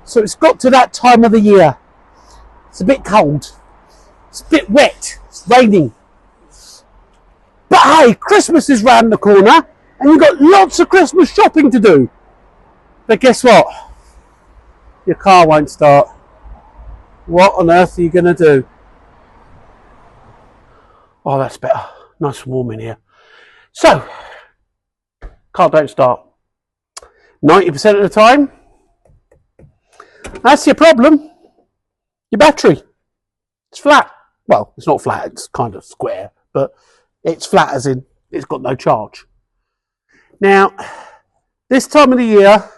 So it's got to that time of the year. It's a bit cold. It's a bit wet. It's raining. But hey, Christmas is round the corner and you've got lots of Christmas shopping to do. But guess what? Your car won't start. What on earth are you going to do? Oh, that's better. Nice and warm in here. So, car don't start. 90% of the time, that's your problem. Your battery. It's flat. Well, it's not flat, it's kind of square, but it's flat as in it's got no charge. Now, this time of the year,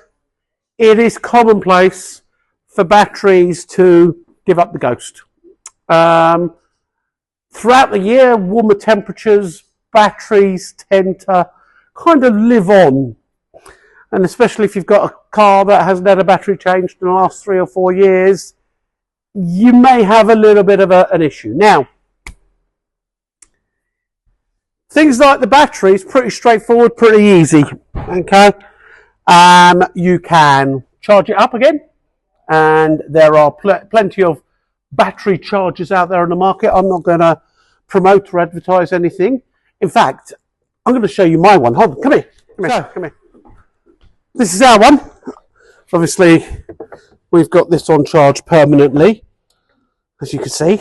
it is commonplace for batteries to give up the ghost. Throughout the year, warmer temperatures, batteries tend to kind of live on. And especially if you've got a car that hasn't had a battery changed in the last 3 or 4 years, you may have a little bit of an issue. Now, things like the battery is pretty straightforward, pretty easy. Okay, you can charge it up again, and there are plenty of battery chargers out there on the market. I'm not going to promote or advertise anything. In fact, I'm going to show you my one. Hold on, come here. Come here. This is our one. Obviously, we've got this on charge permanently, as you can see,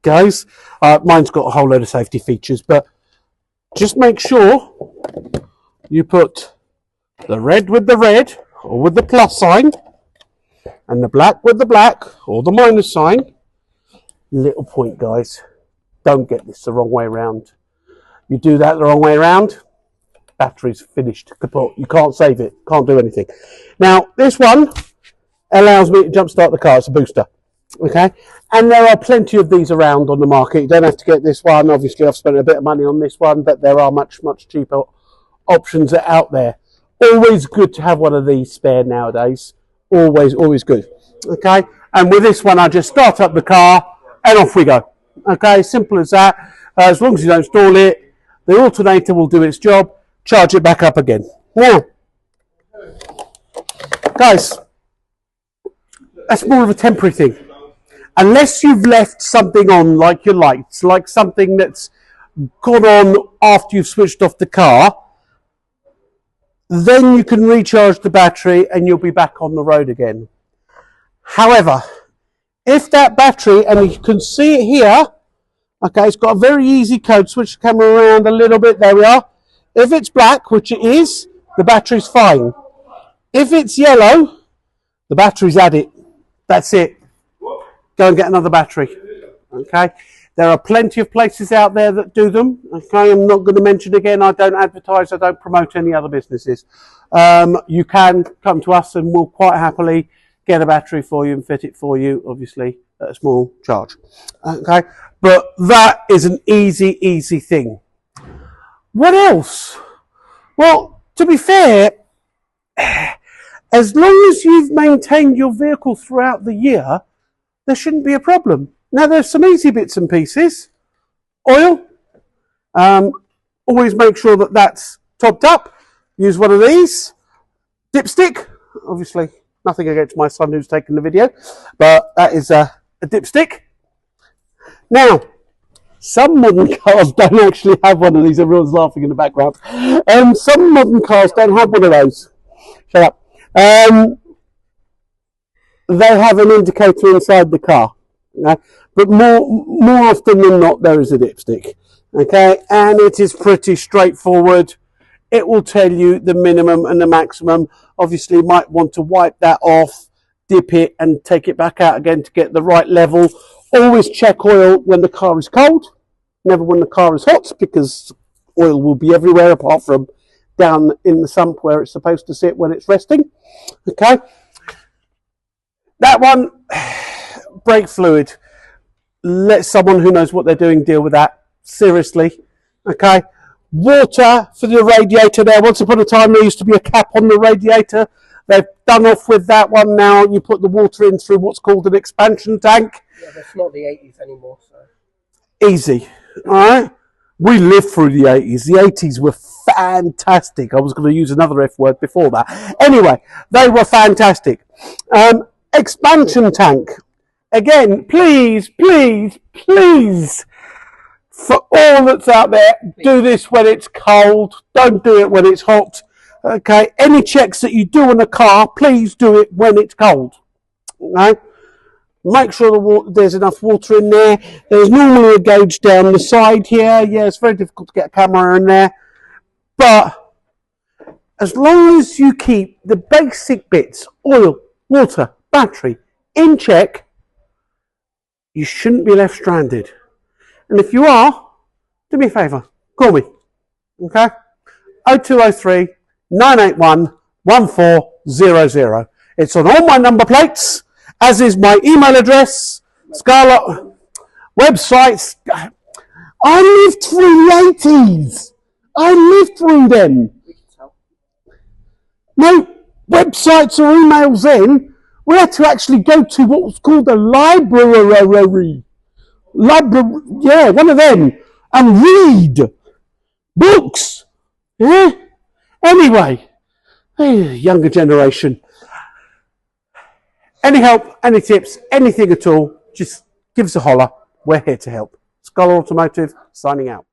guys. Mine's got a whole load of safety features, but just make sure you put the red with the red, or with the plus sign, and the black with the black, or the minus sign. Little point, guys. Don't get this the wrong way around. You do that the wrong way around, battery's finished, kaput. You can't save it, can't do anything. Now, this one allows me to jumpstart the car. It's a booster, okay? And there are plenty of these around on the market. You don't have to get this one. Obviously, I've spent a bit of money on this one, but there are much cheaper options out there. Always good to have one of these spare nowadays. Always good, okay? And with this one, I just start up the car and off we go. Okay, simple as that. As long as you don't stall it, the alternator will do its job, charge it back up again. Now, guys, that's more of a temporary thing. Unless you've left something on, like your lights, like something that's gone on after you've switched off the car, then you can recharge the battery and you'll be back on the road again. However, if that battery, and you can see it here, okay, it's got a very easy code. Switch the camera around a little bit. There we are. If it's black, which it is, the battery's fine. If it's yellow, the battery's at it. That's it. Go and get another battery. Okay. There are plenty of places out there that do them. Okay. I'm not going to mention again. I don't advertise. I don't promote any other businesses. You can come to us and we'll quite happily get a battery for you and fit it for you, obviously, at a small charge. Okay. But that is an easy thing. What else? Well, to be fair, as long as you've maintained your vehicle throughout the year, there shouldn't be a problem. Now, there's some easy bits and pieces. Oil. Always make sure that that's topped up. Use one of these. Dipstick. Obviously, nothing against my son who's taking the video, but that is a dipstick. Now, some modern cars don't actually have one of these. Everyone's laughing in the background. Some modern cars don't have one of those. Shut up. They have an indicator inside the car. Okay? But more often than not, there is a dipstick. Okay, and it is pretty straightforward. It will tell you the minimum and the maximum. Obviously, you might want to wipe that off, dip it, and take it back out again to get the right level. Always check oil when the car is cold, never when the car is hot, because oil will be everywhere apart from down in the sump where it's supposed to sit when it's resting. Okay. That one, brake fluid. Let someone who knows what they're doing deal with that. Seriously. Okay. Water for the radiator there. Once upon a time there used to be a cap on the radiator. They've done off with that one now. You put the water in through what's called an expansion tank. Yeah, that's not the 80s anymore. So. Easy. Alright. We lived through the 80s. The 80s were fantastic. I was going to use another F word before that. Anyway, they were fantastic. expansion tank. Again, please, please, please, for all that's out there, do this when it's cold. Don't do it when it's hot. Okay, any checks that you do on a car, please do it when it's cold. Okay? Make sure there's enough water in there. There's normally a gauge down the side here. Yeah, it's very difficult to get a camera in there. But as long as you keep the basic bits, oil, water, battery, in check, you shouldn't be left stranded. And if you are, do me a favour, call me. Okay? 0203 981 1400. It's on all my number plates, as is my email address, Scala, websites. I lived through the 80s. I lived through them. No websites or emails in. We had to actually go to what was called a library. Yeah, one of them. And read books. Yeah? Anyway, younger generation. Any help, any tips, anything at all, just give us a holler. We're here to help. Scala Automotive, signing out.